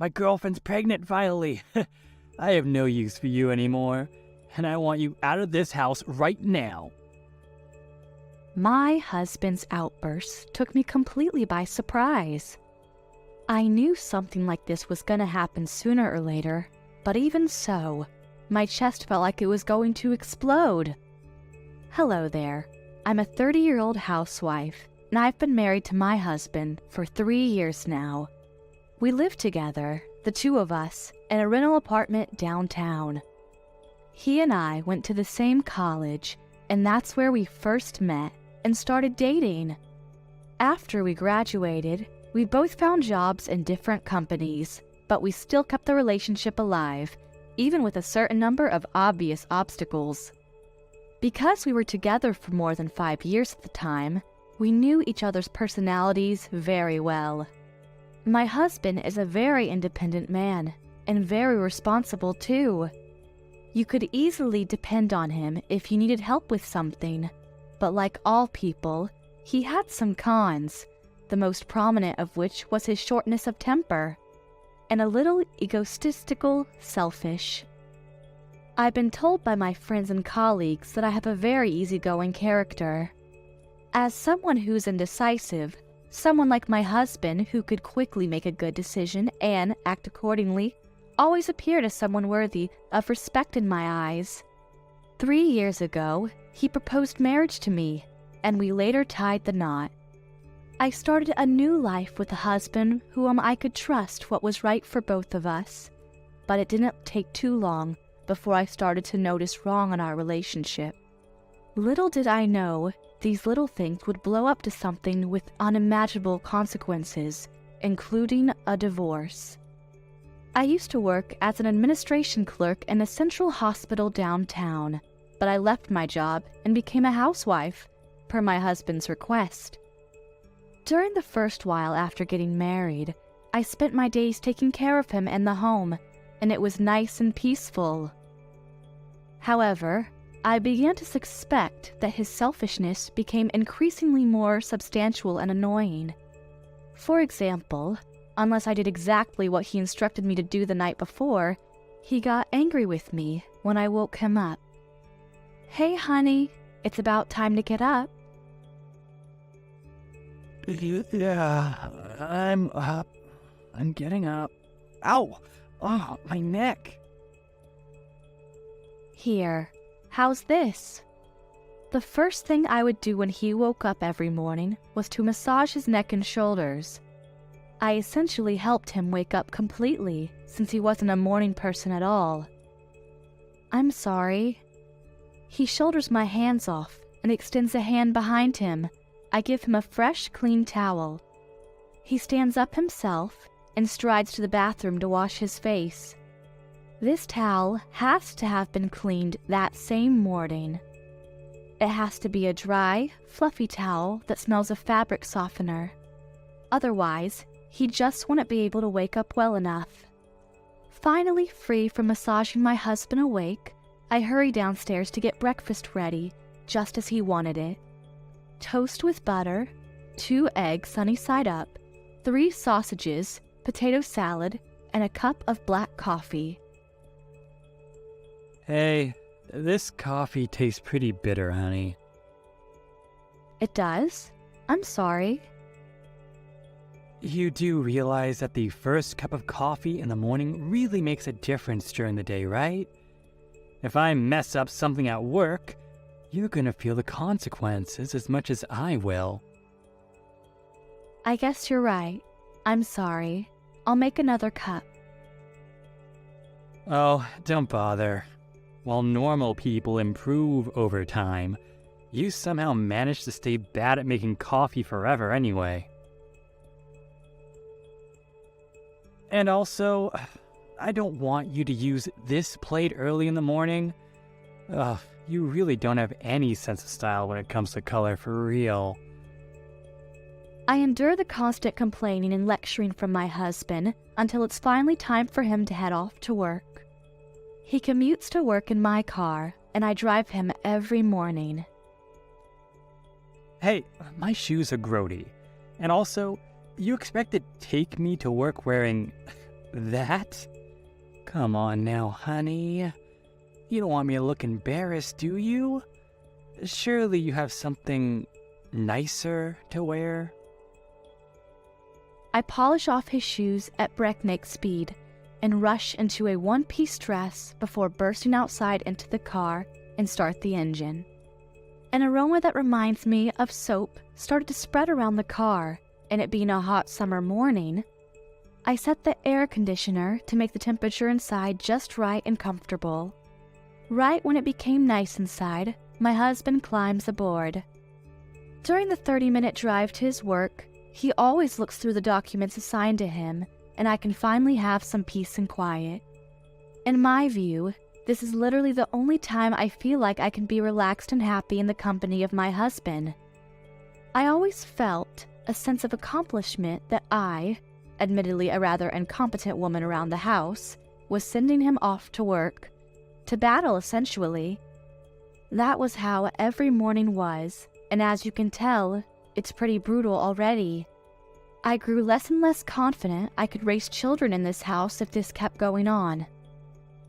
My girlfriend's pregnant finally. I have no use for you anymore, and I want you out of this house right now. My husband's outburst took me completely by surprise. I knew something like this was going to happen sooner or later, but even so, my chest felt like it was going to explode. Hello there. I'm a 30-year-old housewife, and I've been married to my husband for 3 years now. We live together, the two of us, in a rental apartment downtown. He and I went to the same college, and that's where we first met and started dating. After we graduated, we both found jobs in different companies, but we still kept the relationship alive, even with a certain number of obvious obstacles. Because we were together for more than 5 years at the time, we knew each other's personalities very well. My husband is a very independent man, and very responsible too. You could easily depend on him if you needed help with something, but like all people, he had some cons, the most prominent of which was his shortness of temper, and a little egotistical, selfish. I've been told by my friends and colleagues that I have a very easygoing character. As someone who's indecisive, someone like my husband who could quickly make a good decision and act accordingly always appeared as someone worthy of respect in my eyes. 3 years ago, he proposed marriage to me, and we later tied the knot. I started a new life with a husband whom I could trust what was right for both of us, but it didn't take too long before I started to notice wrong in our relationship. Little did I know, these little things would blow up to something with unimaginable consequences, including a divorce. I used to work as an administration clerk in a central hospital downtown, but I left my job and became a housewife, per my husband's request. During the first while after getting married, I spent my days taking care of him in the home, and it was nice and peaceful. However, I began to suspect that his selfishness became increasingly more substantial and annoying. For example, unless I did exactly what he instructed me to do the night before, he got angry with me when I woke him up. "Hey, honey, it's about time to get up." Yeah, I'm up. I'm getting up. Ow! Oh, my neck. "Here, how's this?" The first thing I would do when he woke up every morning was to massage his neck and shoulders. I essentially helped him wake up completely, since he wasn't a morning person at all. "I'm sorry." He shoulders my hands off and extends a hand behind him. I give him a fresh, clean towel. He stands up himself and strides to the bathroom to wash his face. This towel has to have been cleaned that same morning. It has to be a dry, fluffy towel that smells of fabric softener. Otherwise, he just wouldn't be able to wake up well enough. Finally free from massaging my husband awake, I hurry downstairs to get breakfast ready, just as he wanted it. Toast with butter, 2 eggs sunny side up, 3 sausages, potato salad, and a cup of black coffee. Hey, this coffee tastes pretty bitter, honey. "It does? I'm sorry." You do realize that the first cup of coffee in the morning really makes a difference during the day, right? If I mess up something at work, you're gonna feel the consequences as much as I will. "I guess you're right. I'm sorry. I'll make another cup." Oh, don't bother. While normal people improve over time, you somehow manage to stay bad at making coffee forever anyway. And also, I don't want you to use this plate early in the morning. Ugh, you really don't have any sense of style when it comes to color for real. I endure the constant complaining and lecturing from my husband until it's finally time for him to head off to work. He commutes to work in my car, and I drive him every morning. Hey, my shoes are grody. And also, you expect to take me to work wearing That? Come on now, honey. You don't want me to look embarrassed, do you? Surely you have something nicer to wear? I polish off his shoes at breakneck speed and rush into a one-piece dress before bursting outside into the car and start the engine. An aroma that reminds me of soap started to spread around the car, and it being a hot summer morning, I set the air conditioner to make the temperature inside just right and comfortable. Right when it became nice inside, my husband climbs aboard. During the 30-minute drive to his work, he always looks through the documents assigned to him, and I can finally have some peace and quiet. In my view, this is literally the only time I feel like I can be relaxed and happy in the company of my husband. I always felt a sense of accomplishment that I, admittedly a rather incompetent woman around the house, was sending him off to work, to battle essentially. That was how every morning was, and as you can tell, it's pretty brutal already. I grew less and less confident I could raise children in this house if this kept going on.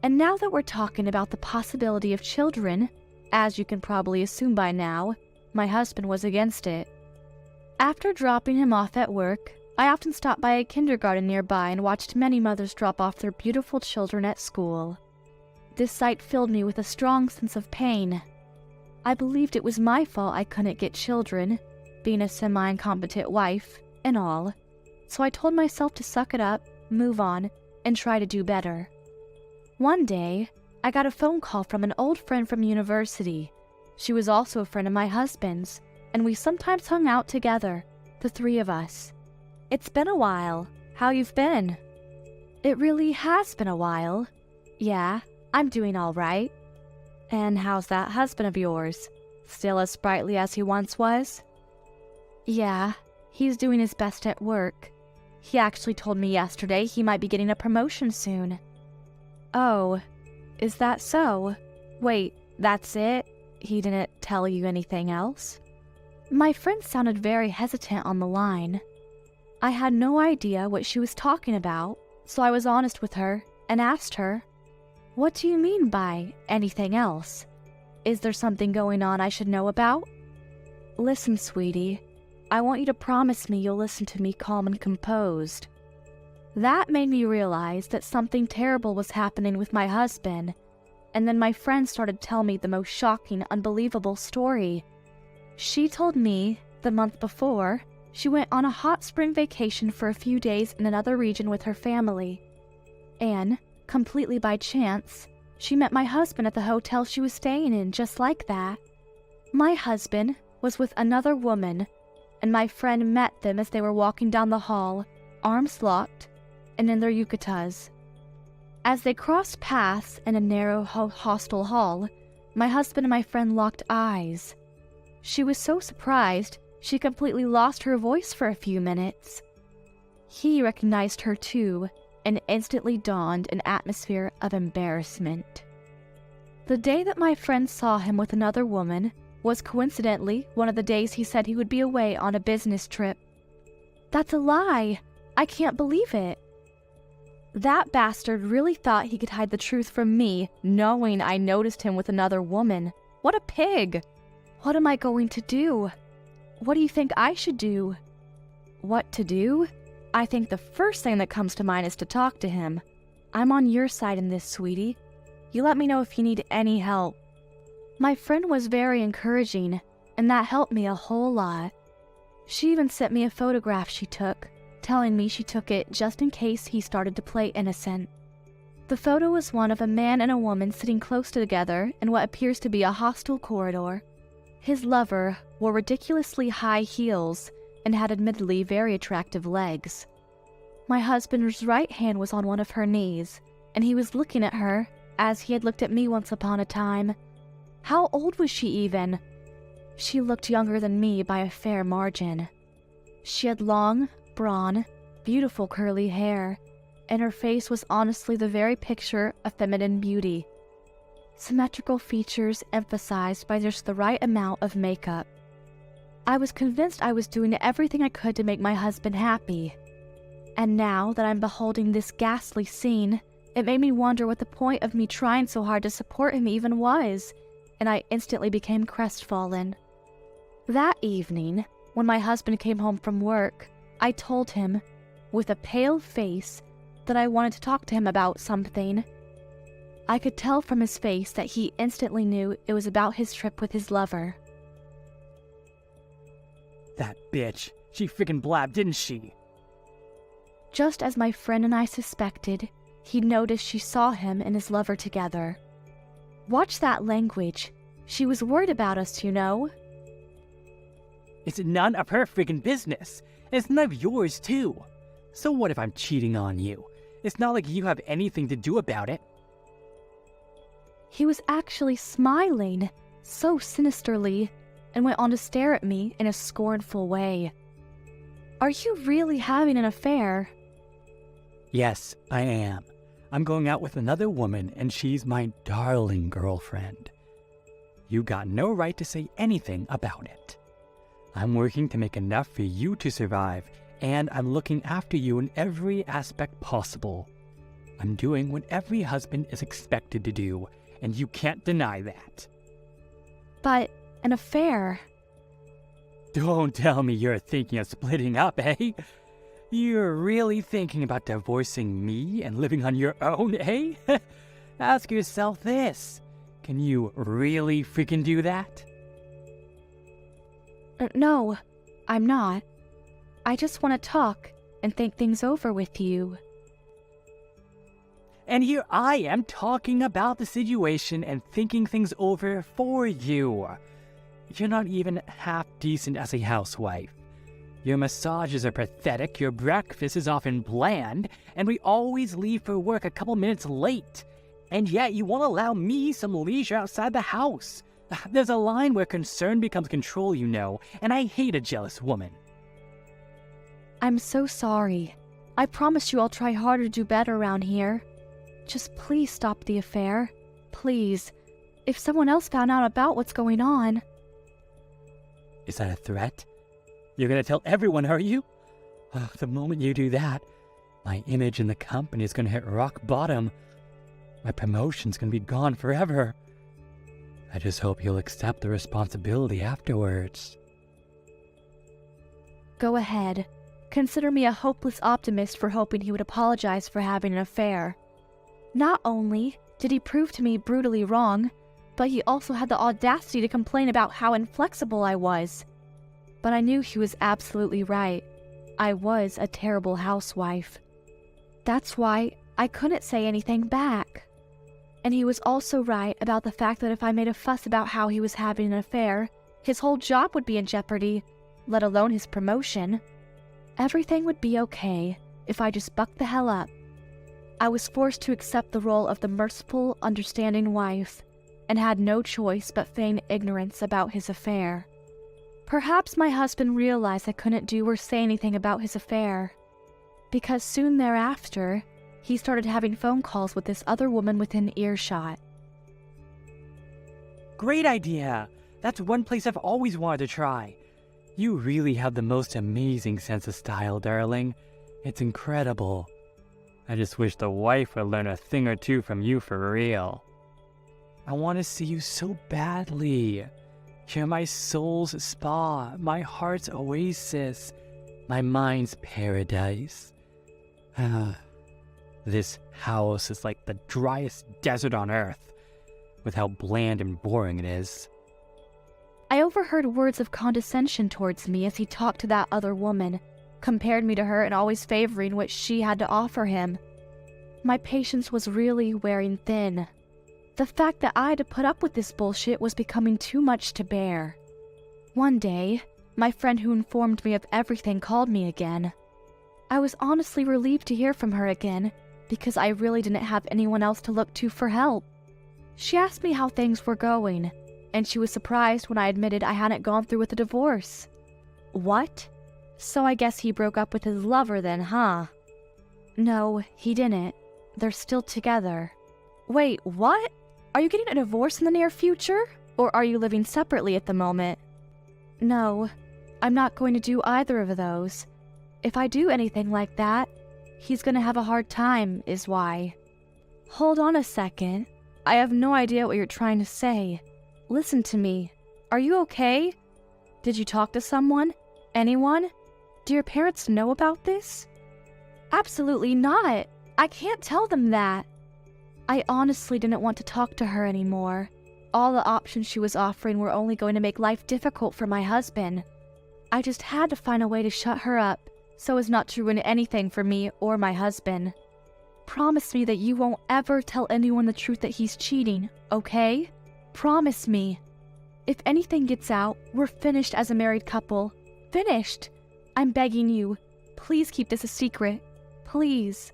And now that we're talking about the possibility of children, as you can probably assume by now, my husband was against it. After dropping him off at work, I often stopped by a kindergarten nearby and watched many mothers drop off their beautiful children at school. This sight filled me with a strong sense of pain. I believed it was my fault I couldn't get children, being a semi-incompetent wife, and all, so I told myself to suck it up, move on, and try to do better. One day, I got a phone call from an old friend from university. She was also a friend of my husband's, and we sometimes hung out together, the three of us. "It's been a while. How you've been?" "It really has been a while." "Yeah, I'm doing all right." "And how's that husband of yours? Still as sprightly as he once was?" "Yeah, he's doing his best at work. He actually told me yesterday he might be getting a promotion soon." "Oh, is that so? Wait, that's it? He didn't tell you anything else?" My friend sounded very hesitant on the line. I had no idea what she was talking about, so I was honest with her and asked her, "What do you mean by anything else? Is there something going on I should know about?" "Listen, sweetie, I want you to promise me you'll listen to me calm and composed." That made me realize that something terrible was happening with my husband, and then my friend started telling me the most shocking, unbelievable story. She told me, the month before, she went on a hot spring vacation for a few days in another region with her family. And, completely by chance, she met my husband at the hotel she was staying in just like that. My husband was with another woman, and my friend met them as they were walking down the hall, arms locked, and in their yukatas. As they crossed paths in a narrow hostel hall, my husband and my friend locked eyes. She was so surprised, she completely lost her voice for a few minutes. He recognized her too, and instantly donned an atmosphere of embarrassment. The day that my friend saw him with another woman was coincidentally one of the days he said he would be away on a business trip. "That's a lie! I can't believe it!" That bastard really thought he could hide the truth from me, knowing I noticed him with another woman. What a pig! What am I going to do? What do you think I should do? What to do? I think the first thing that comes to mind is to talk to him. I'm on your side in this, sweetie. You let me know if you need any help. My friend was very encouraging, and that helped me a whole lot. She even sent me a photograph she took, telling me she took it just in case he started to play innocent. The photo was one of a man and a woman sitting close together in what appears to be a hostel corridor. His lover wore ridiculously high heels and had admittedly very attractive legs. My husband's right hand was on one of her knees, and he was looking at her as he had looked at me once upon a time. How old was she even? She looked younger than me by a fair margin. She had long, brawn, beautiful curly hair, and her face was honestly the very picture of feminine beauty. Symmetrical features emphasized by just the right amount of makeup. I was convinced I was doing everything I could to make my husband happy. And now that I'm beholding this ghastly scene, it made me wonder what the point of me trying so hard to support him even was, and I instantly became crestfallen. That evening, when my husband came home from work, I told him, with a pale face, that I wanted to talk to him about something. I could tell from his face that he instantly knew it was about his trip with his lover. That bitch. She freaking blabbed, didn't she? Just as my friend and I suspected, he noticed she saw him and his lover together. Watch that language. She was worried about us, you know. It's none of her freaking business. It's none of yours, too. So what if I'm cheating on you? It's not like you have anything to do about it. He was actually smiling, so sinisterly, and went on to stare at me in a scornful way. Are you really having an affair? Yes, I am. I'm going out with another woman, and she's my darling girlfriend. You got no right to say anything about it. I'm working to make enough for you to survive, and I'm looking after you in every aspect possible. I'm doing what every husband is expected to do, and you can't deny that. But an affair? Don't tell me you're thinking of splitting up, eh? You're really thinking about divorcing me and living on your own, eh? Ask yourself this. Can you really freaking do that? No, I'm not. I just want to talk and think things over with you. And here I am talking about the situation and thinking things over for you. You're not even half decent as a housewife. Your massages are pathetic, your breakfast is often bland, and we always leave for work a couple minutes late. And yet you won't allow me some leisure outside the house. There's a line where concern becomes control, you know, and I hate a jealous woman. I'm so sorry. I promise you I'll try harder to do better around here. Just please stop the affair. Please. If someone else found out about what's going on... Is that a threat? You're gonna tell everyone, are you? The moment you do that, my image in the company is gonna hit rock bottom. My promotion's gonna be gone forever. I just hope you'll accept the responsibility afterwards. Go ahead. Consider me a hopeless optimist for hoping he would apologize for having an affair. Not only did he prove to me brutally wrong, but he also had the audacity to complain about how inflexible I was. But I knew he was absolutely right. I was a terrible housewife. That's why I couldn't say anything back. And he was also right about the fact that if I made a fuss about how he was having an affair, his whole job would be in jeopardy, let alone his promotion. Everything would be okay if I just bucked the hell up. I was forced to accept the role of the merciful, understanding wife, and had no choice but feign ignorance about his affair. Perhaps my husband realized I couldn't do or say anything about his affair, because soon thereafter, he started having phone calls with this other woman within earshot. Great idea! That's one place I've always wanted to try. You really have the most amazing sense of style, darling. It's incredible. I just wish the wife would learn a thing or two from you for real. I want to see you so badly. You're my soul's spa, my heart's oasis, my mind's paradise. This house is like the driest desert on earth, with how bland and boring it is. I overheard words of condescension towards me as he talked to that other woman, compared me to her and always favoring what she had to offer him. My patience was really wearing thin. The fact that I had to put up with this bullshit was becoming too much to bear. One day, my friend who informed me of everything called me again. I was honestly relieved to hear from her again, because I really didn't have anyone else to look to for help. She asked me how things were going, and she was surprised when I admitted I hadn't gone through with a divorce. What? So I guess he broke up with his lover then, huh? No, he didn't. They're still together. Wait, what? Are you getting a divorce in the near future? Or are you living separately at the moment? No, I'm not going to do either of those. If I do anything like that, He's gonna have a hard time, is why. Hold on a second. I have no idea what you're trying to say. Listen to me. Are you okay? Did you talk to someone? Anyone? Do your parents know about this? Absolutely not. I can't tell them that. I honestly didn't want to talk to her anymore. All the options she was offering were only going to make life difficult for my husband. I just had to find a way to shut her up so as not to ruin anything for me or my husband. Promise me that you won't ever tell anyone the truth that he's cheating, okay? Promise me. If anything gets out, we're finished as a married couple. Finished! I'm begging you. Please keep this a secret. Please.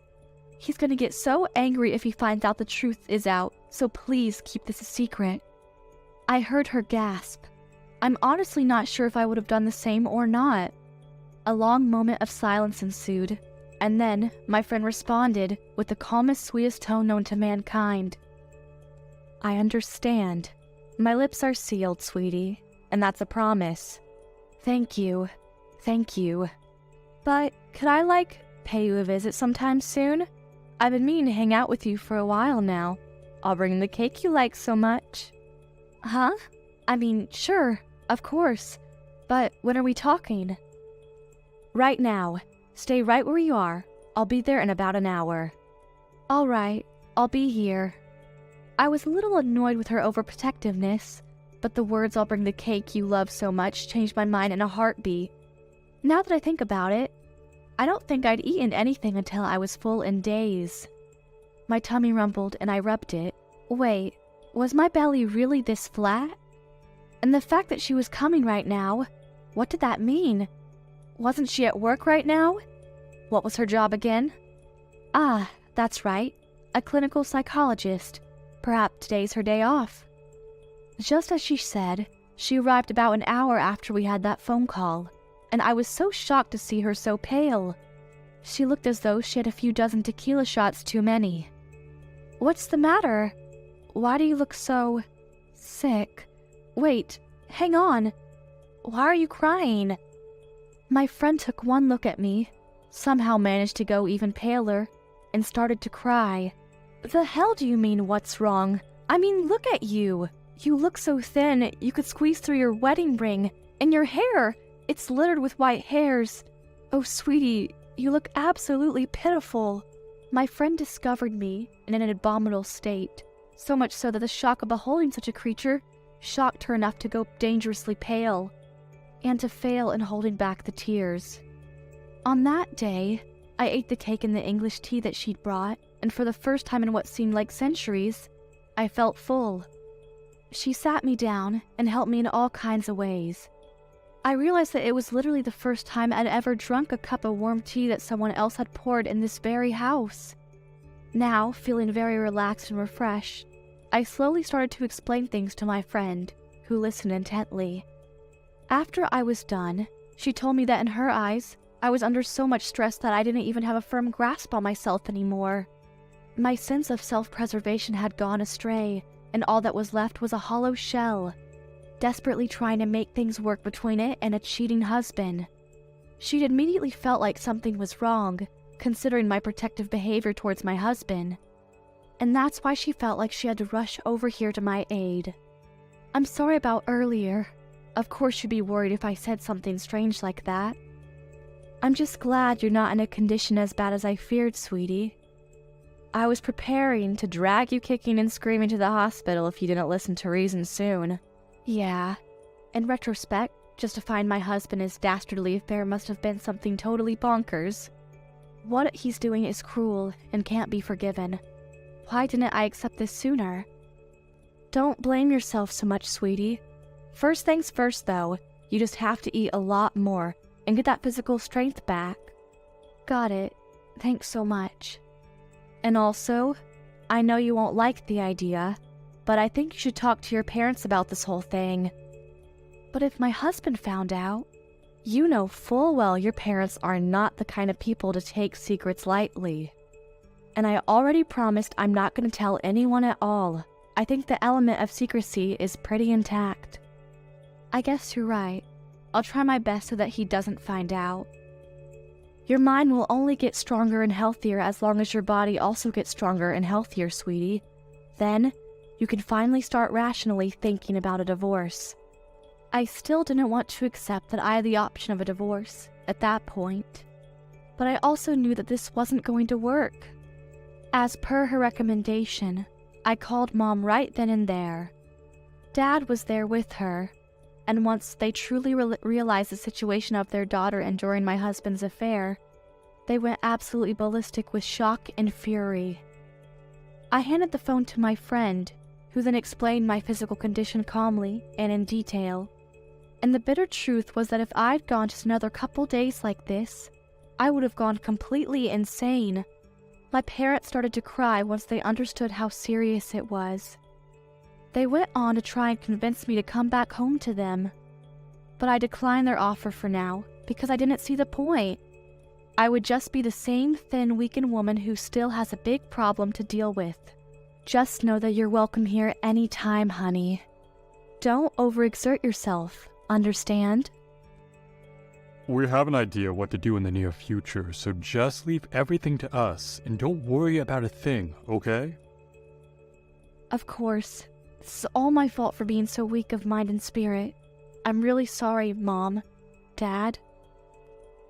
He's gonna get so angry if he finds out the truth is out, so please keep this a secret. I heard her gasp. I'm honestly not sure if I would have done the same or not. A long moment of silence ensued, and then my friend responded with the calmest, sweetest tone known to mankind. I understand. My lips are sealed, sweetie, and that's a promise. Thank you. Thank you. But could I, pay you a visit sometime soon? I've been meaning to hang out with you for a while now. I'll bring the cake you like so much. Huh? I mean, sure, of course. But when are we talking? Right now. Stay right where you are. I'll be there in about an hour. All right, I'll be here. I was a little annoyed with her overprotectiveness, but the words "I'll bring the cake you love so much" changed my mind in a heartbeat. Now that I think about it, I don't think I'd eaten anything until I was full in days. My tummy rumbled and I rubbed it. Wait, was my belly really this flat? And the fact that she was coming right now, what did that mean? Wasn't she at work right now? What was her job again? Ah, that's right, a clinical psychologist. Perhaps today's her day off. Just as she said, she arrived about an hour after we had that phone call, and I was so shocked to see her so pale. She looked as though she had a few dozen tequila shots too many. What's the matter? Why do you look so sick? Wait, hang on. Why are you crying? My friend took one look at me, somehow managed to go even paler, and started to cry. The hell do you mean, what's wrong? I mean, look at you. You look so thin, you could squeeze through your wedding ring. And your hair, it's littered with white hairs. Oh, sweetie, you look absolutely pitiful. My friend discovered me in an abominable state, so much so that the shock of beholding such a creature shocked her enough to go dangerously pale, and to fail in holding back the tears. On that day, I ate the cake and the English tea that she'd brought, and for the first time in what seemed like centuries, I felt full. She sat me down and helped me in all kinds of ways. I realized that it was literally the first time I'd ever drunk a cup of warm tea that someone else had poured in this very house. Now, feeling very relaxed and refreshed, I slowly started to explain things to my friend, who listened intently. After I was done, she told me that in her eyes, I was under so much stress that I didn't even have a firm grasp on myself anymore. My sense of self-preservation had gone astray, and all that was left was a hollow shell, desperately trying to make things work between it and a cheating husband. She'd immediately felt like something was wrong, considering my protective behavior towards my husband. And that's why she felt like she had to rush over here to my aid. I'm sorry about earlier. Of course you'd be worried if I said something strange like that. I'm just glad you're not in a condition as bad as I feared, sweetie. I was preparing to drag you kicking and screaming to the hospital if you didn't listen to reason soon. Yeah. In retrospect, justifying my husband as dastardly affair must have been something totally bonkers. What he's doing is cruel and can't be forgiven. Why didn't I accept this sooner? Don't blame yourself so much, sweetie. First things first, though, you just have to eat a lot more and get that physical strength back. Got it. Thanks so much. And also, I know you won't like the idea, but I think you should talk to your parents about this whole thing. But if my husband found out, you know full well your parents are not the kind of people to take secrets lightly. And I already promised I'm not going to tell anyone at all. I think the element of secrecy is pretty intact. I guess you're right. I'll try my best so that he doesn't find out. Your mind will only get stronger and healthier as long as your body also gets stronger and healthier, sweetie. Then, you can finally start rationally thinking about a divorce. I still didn't want to accept that I had the option of a divorce at that point. But I also knew that this wasn't going to work. As per her recommendation, I called Mom right then and there. Dad was there with her, and once they truly realized the situation of their daughter enduring my husband's affair, they went absolutely ballistic with shock and fury. I handed the phone to my friend, who then explained my physical condition calmly and in detail. And the bitter truth was that if I'd gone just another couple days like this, I would have gone completely insane. My parents started to cry once they understood how serious it was. They went on to try and convince me to come back home to them. But I declined their offer for now, because I didn't see the point. I would just be the same thin, weakened woman who still has a big problem to deal with. Just know that you're welcome here any time, honey. Don't overexert yourself, understand? We have an idea what to do in the near future, so just leave everything to us and don't worry about a thing, okay? Of course. This is all my fault for being so weak of mind and spirit. I'm really sorry, Mom. Dad?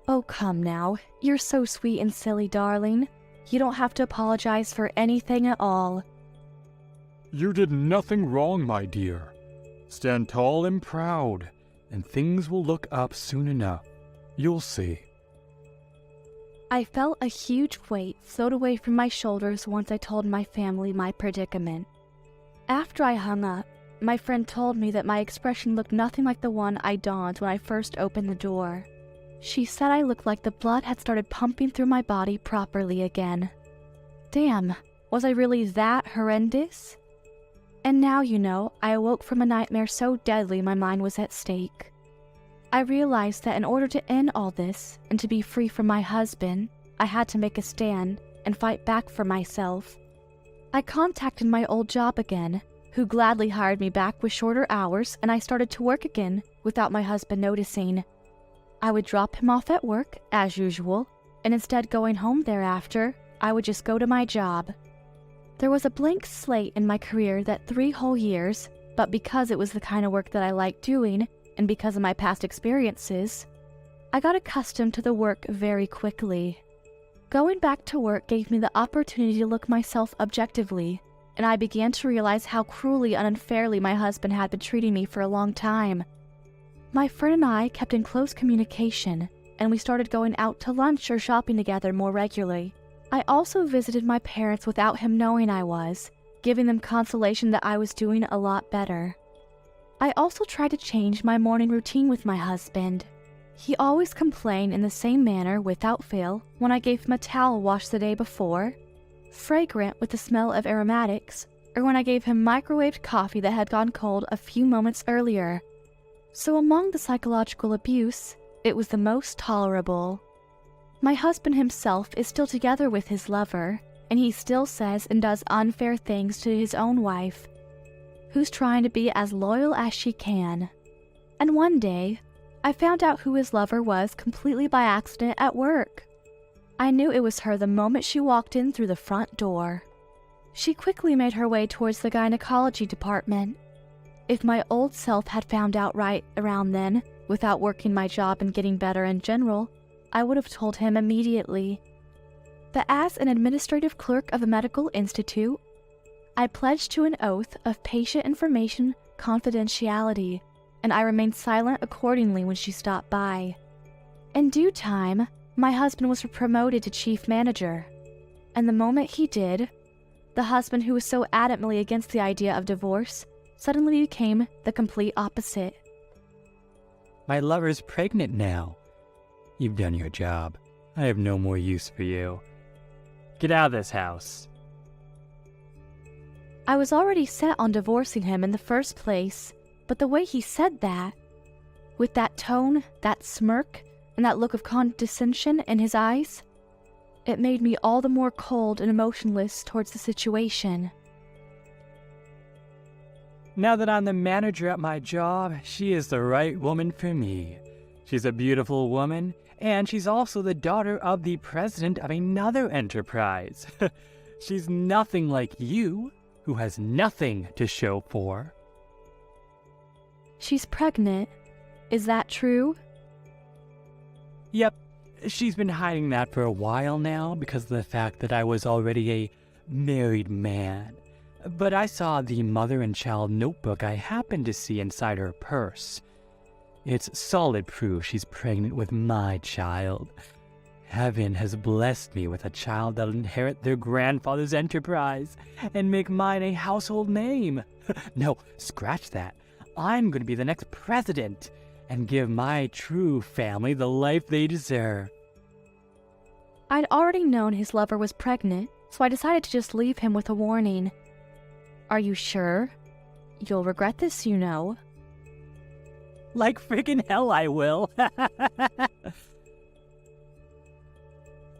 Oh, come now. You're so sweet and silly, darling. You don't have to apologize for anything at all. You did nothing wrong, my dear. Stand tall and proud, and things will look up soon enough. You'll see. I felt a huge weight float away from my shoulders once I told my family my predicament. After I hung up, my friend told me that my expression looked nothing like the one I donned when I first opened the door. She said I looked like the blood had started pumping through my body properly again. Damn, was I really that horrendous? And now, I awoke from a nightmare so deadly my mind was at stake. I realized that in order to end all this and to be free from my husband, I had to make a stand and fight back for myself. I contacted my old job again, who gladly hired me back with shorter hours, and I started to work again without my husband noticing. I would drop him off at work, as usual, and instead going home thereafter, I would just go to my job. There was a blank slate in my career that 3 whole years, but because it was the kind of work that I liked doing, and because of my past experiences, I got accustomed to the work very quickly. Going back to work gave me the opportunity to look myself objectively, and I began to realize how cruelly and unfairly my husband had been treating me for a long time. My friend and I kept in close communication, and we started going out to lunch or shopping together more regularly. I also visited my parents without him knowing I was, giving them consolation that I was doing a lot better. I also tried to change my morning routine with my husband. He always complained in the same manner without fail when I gave him a towel washed the day before, fragrant with the smell of aromatics, or when I gave him microwaved coffee that had gone cold a few moments earlier. So among the psychological abuse, it was the most tolerable. My husband himself is still together with his lover, and he still says and does unfair things to his own wife, who's trying to be as loyal as she can. And one day, I found out who his lover was completely by accident at work. I knew it was her the moment she walked in through the front door. She quickly made her way towards the gynecology department. If my old self had found out right around then, without working my job and getting better in general, I would have told him immediately. But as an administrative clerk of a medical institute, I pledged to an oath of patient information confidentiality, and I remained silent accordingly when she stopped by. In due time, my husband was promoted to chief manager, and the moment he did, the husband who was so adamantly against the idea of divorce suddenly became the complete opposite. My lover's pregnant now. You've done your job. I have no more use for you. Get out of this house. I was already set on divorcing him in the first place, but the way he said that, with that tone, that smirk, and that look of condescension in his eyes, it made me all the more cold and emotionless towards the situation. Now that I'm the manager at my job, she is the right woman for me. She's a beautiful woman, And she's also the daughter of the president of another enterprise. She's nothing like you, who has nothing to show for. She's pregnant. Is that true? Yep, she's been hiding that for a while now because of the fact that I was already a married man. But I saw the mother and child notebook I happened to see inside her purse. It's solid proof she's pregnant with my child. Heaven has blessed me with a child that'll inherit their grandfather's enterprise and make mine a household name. No, scratch that. I'm going to be the next president and give my true family the life they deserve. I'd already known his lover was pregnant, so I decided to just leave him with a warning. Are you sure? You'll regret this, you know. Like friggin' hell I will.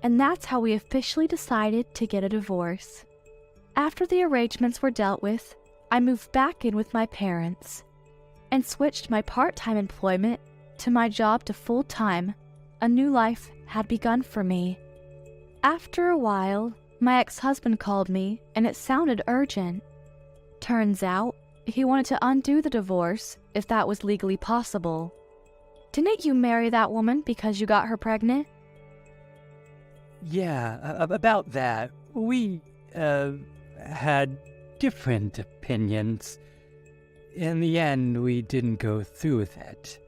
And that's how we officially decided to get a divorce. After the arrangements were dealt with, I moved back in with my parents and switched my part-time employment to my job to full-time. A new life had begun for me. After a while, my ex-husband called me, and it sounded urgent. Turns out, he wanted to undo the divorce if that was legally possible. Didn't you marry that woman because you got her pregnant? Yeah, about that. We, had different opinions. In the end, we didn't go through with it.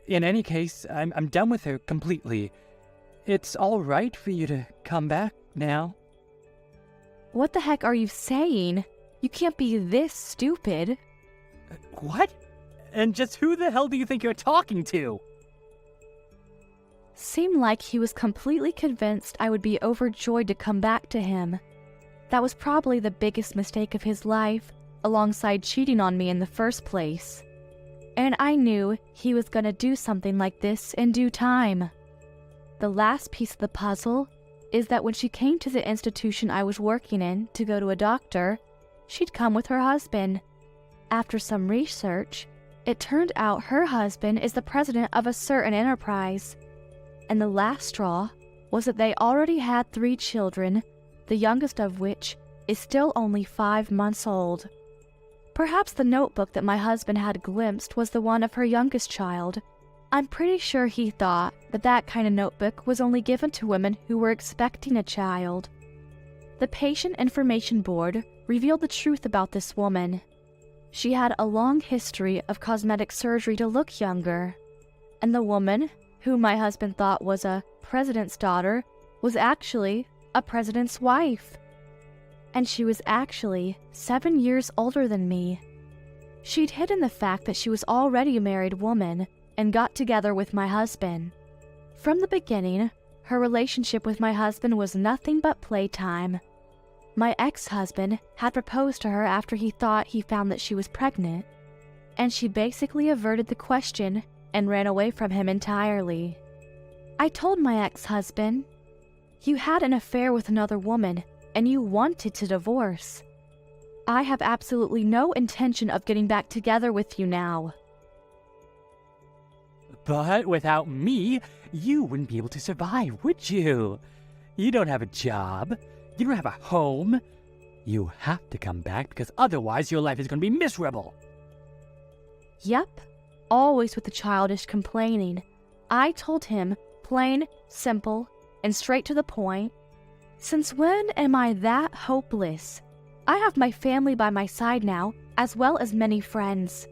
In any case, I'm done with her completely. It's all right for you to come back now. What the heck are you saying? You can't be this stupid. What? And just who the hell do you think you're talking to? Seemed like he was completely convinced I would be overjoyed to come back to him. That was probably the biggest mistake of his life, alongside cheating on me in the first place. And I knew he was gonna do something like this in due time. The last piece of the puzzle is that when she came to the institution I was working in to go to a doctor, she'd come with her husband. After some research, it turned out her husband is the president of a certain enterprise. And the last straw was that they already had 3 children, the youngest of which is still only 5 months old. Perhaps the notebook that my husband had glimpsed was the one of her youngest child. I'm pretty sure he thought that that kind of notebook was only given to women who were expecting a child. The patient information board revealed the truth about this woman. She had a long history of cosmetic surgery to look younger, and the woman, who my husband thought was a president's daughter, was actually a president's wife. And she was actually 7 years older than me. She'd hidden the fact that she was already a married woman and got together with my husband. From the beginning, her relationship with my husband was nothing but playtime. My ex-husband had proposed to her after he thought he found that she was pregnant, and she basically averted the question and ran away from him entirely. I told my ex-husband, "You had an affair with another woman, and you wanted to divorce. I have absolutely no intention of getting back together with you now." But without me, you wouldn't be able to survive, would you? You don't have a job. You don't have a home. You have to come back because otherwise your life is going to be miserable. Yep, always with the childish complaining. I told him, plain, simple, and straight to the point. Since when am I that hopeless? I have my family by my side now, as well as many friends.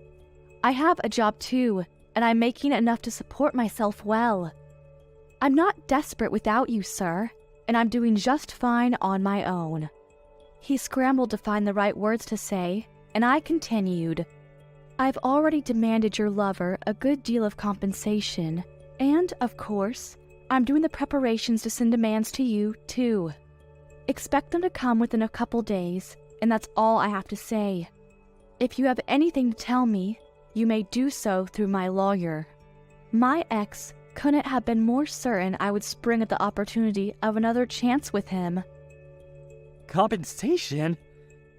I have a job too, and I'm making enough to support myself well. I'm not desperate without you, sir, and I'm doing just fine on my own. He scrambled to find the right words to say, and I continued. I've already demanded your lover a good deal of compensation, and, of course, I'm doing the preparations to send demands to you, too. Expect them to come within a couple days, and that's all I have to say. If you have anything to tell me, you may do so through my lawyer. My ex couldn't have been more certain I would spring at the opportunity of another chance with him. Compensation?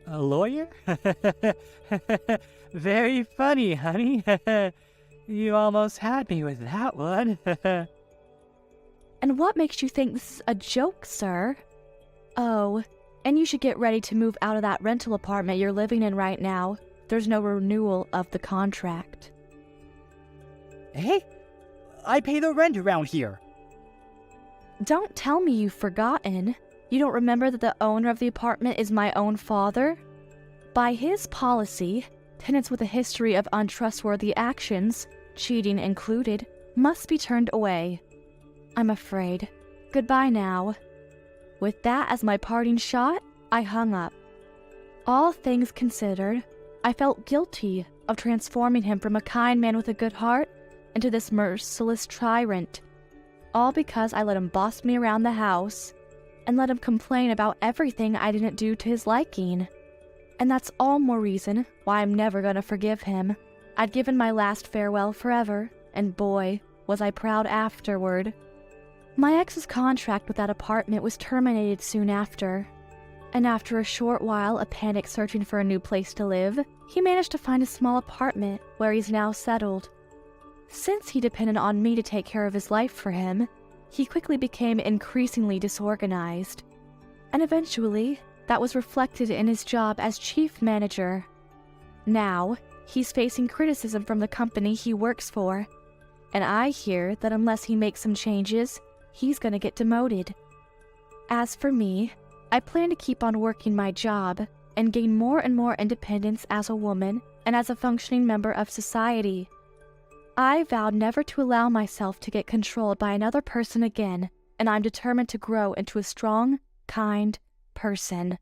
A lawyer? Very funny, honey. You almost had me with that one. And what makes you think this is a joke, sir? Oh, and you should get ready to move out of that rental apartment you're living in right now. There's no renewal of the contract. Hey, I pay the rent around here. Don't tell me you've forgotten. You don't remember that the owner of the apartment is my own father? By his policy, tenants with a history of untrustworthy actions, cheating included, must be turned away. I'm afraid. Goodbye now. With that as my parting shot, I hung up. All things considered, I felt guilty of transforming him from a kind man with a good heart into this merciless tyrant, all because I let him boss me around the house and let him complain about everything I didn't do to his liking. And that's all more reason why I'm never gonna forgive him. I'd given my last farewell forever, and boy, was I proud afterward. My ex's contract with that apartment was terminated soon after, and after a short while of panic searching for a new place to live, he managed to find a small apartment where he's now settled. Since he depended on me to take care of his life for him, he quickly became increasingly disorganized, and eventually, that was reflected in his job as chief manager. Now, he's facing criticism from the company he works for, and I hear that unless he makes some changes, he's gonna get demoted. As for me, I plan to keep on working my job and gain more and more independence as a woman and as a functioning member of society. I vowed never to allow myself to get controlled by another person again, and I'm determined to grow into a strong, kind person.